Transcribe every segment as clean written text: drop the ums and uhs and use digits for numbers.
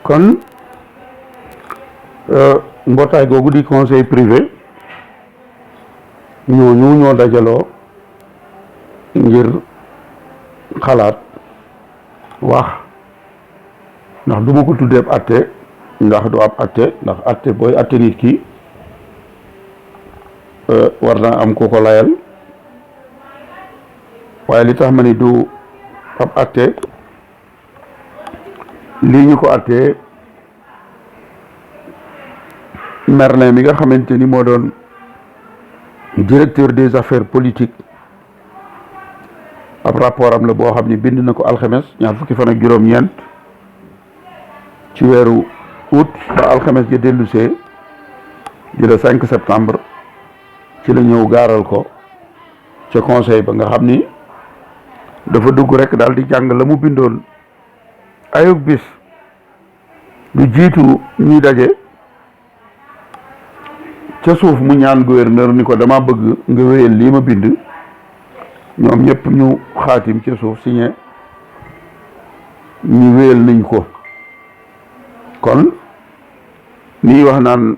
kon mbootaay googu di conseil privé ñooñu ñoo dajaloo ngir xalaat wax ndax du ma ko tuddee ab atte ndax du ab atte ndax atte booy atte nit ki war naa am ku ko layal waaye li tax ma ni du ab atte lii ñu ko attee Merlin mi nga xamante ni moo doon directeur des affaires politiques ab rapport am la boo xam ni bind na ko alxames ñaar fukki fan ak juróom-ñeent ci weeru août ba alxames ja dellusee di le 5 septembre ci la ñëw gaaral ko ca conseil ba nga xam ni dafa dugg rek daal di jàng la mu bindoon ayug bis lu jiitu ñuy daje ca suuf mu ñaan gouverneur ni ko dama bëgg nga wéyal lii ma bind ñoom ñëpp ñu xaatim ca suuf signé ñu wéyal nañ ko kon nii wax naan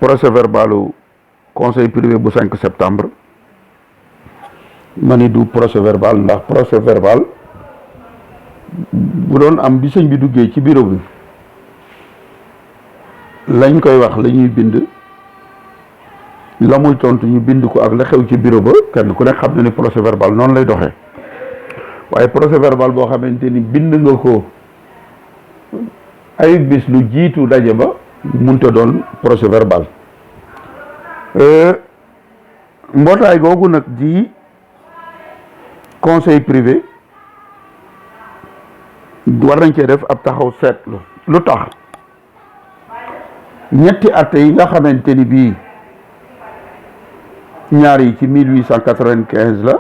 procès verbalu conseil privé bu 5 septembre ma ni du procès verbal ndax procès verbal bu doon am bi sëñ bi duggee ci bureau bi lañ koy wax la ñuy bind la muy tontu ñu bind ko ak la xew ci bureau ba kenn ku nekk xam na ni procès verbal noonu lay doxee waaye procès verbal boo xamante ni bind nga ko ay bis lu jiitu daje ba munta doon procès verbal mbootaay googu nag di conseil privé war nañ cee def ab taxaw seetlu lu tax ñetti atte yi nga xamante ni bii ñaar yi ci 1895 la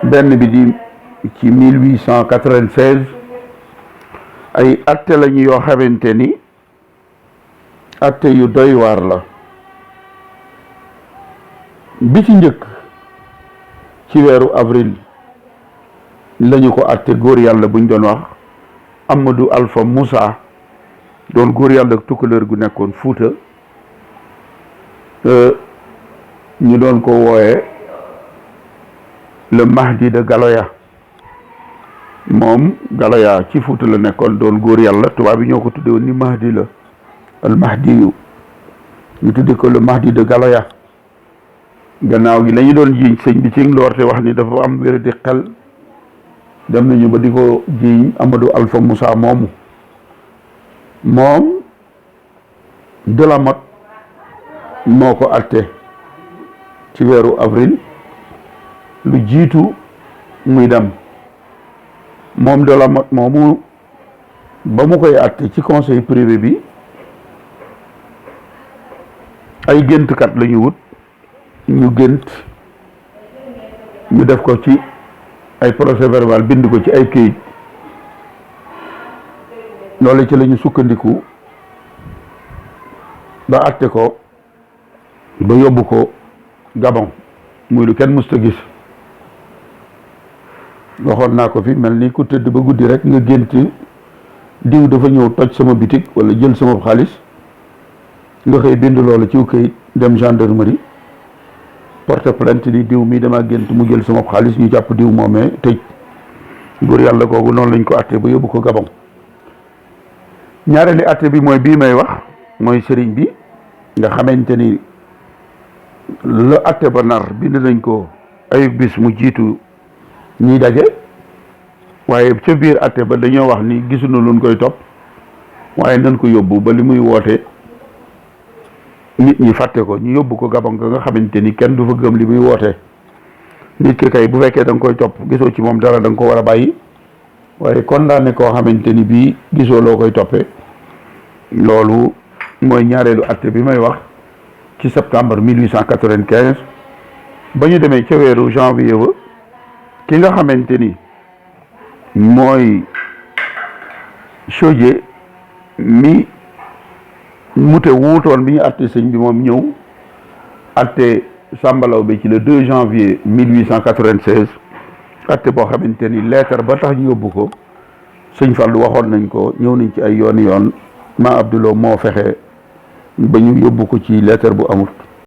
benn bi di ci 1896 ay atte lañu yoo xamante ni atte yu doy waar la bi ci njëkk ci weeru avril lañu ko atte góor yàlla buñ doon wax Amadou Alpha Moussa doon góor yàlla tukkuleur gu nekkoon Fuuta ñu doon ko wooye le Mahdi de Galoya moom Galoya ci Fuuta la nekkoon doon góor yàlla tubaab bi ñoo ko tudde woon ni Mahdi la al Mahdi yu ñu tudde ko le Mahdi de Galoya gannaaw gi lañu doon jiiñ sëñ bi ci ndoorte wax ni dafa am wér di xel dem nañu ba di ko jiiñ Amadou Alpha Moussa moomu moom Delamotte moo ko atte ci weeru avril lu jiitu muy dem moom Delamotte moomu ba mu koy atte ci conseil privé bi ay géntkat la ñu wut ñu gént ñu def ko ci ay procès verbal bind ko ci ay këyit loolu ci la ñu sukkandiku ba atte ko ba yóbbu ko Gabon muy lu kenn musta gis waxoon naa ko fi mel ni ku tëdd ba guddi rek nga gént diw dafa ñëw toj sama bitig wala jël sama xaalis nga xëy bind loolu ciw këyit dem gendarmerie porte plainte ni diw mi dama gént mu jël sama xaalis ñu jàpp diw moomee tëj góor yàlla kooku noonu lañ ko atte ba yóbbu ko Gabon ñaareeli atte bi mooy bii may wax mooy sëriñ bi nga xamante ni la atte ba nar bind nañ ko ay bis mu jiitu ñuy daje waaye ca biir atte ba dañoo wax ni gisuñu luñ koy topp waaye nañ ko yóbbu ba li muy woote nit ñi fàtte ko ñu yóbbu ko Gabon nga xamante ni kenn du fa gëm li muy woote nit ki kay bu fekkee da nga koy topp gisoo ci moom dara da nga ko war a bàyyi waaye condamné koo xamante ni bii gisoo loo koy toppee loolu mooy ñaareelu atte bi may wax ci septembre 1895 ba ñu demee ca weeru janvier ba ki nga xamante ni mooy Chaudié mi mute wuutoon bi ñu atte sëñ bi moom ñëw atte sàmbalaw bi ci le 2 janvier 1896 atte boo xamante ni lettre ba tax ñu yóbbu ko sëñ Fallu waxoon nañ ko ñëw nañ ci ay yoon ma Abdoulou moo fexe ba ñu yóbbu ko ci lettre bu amut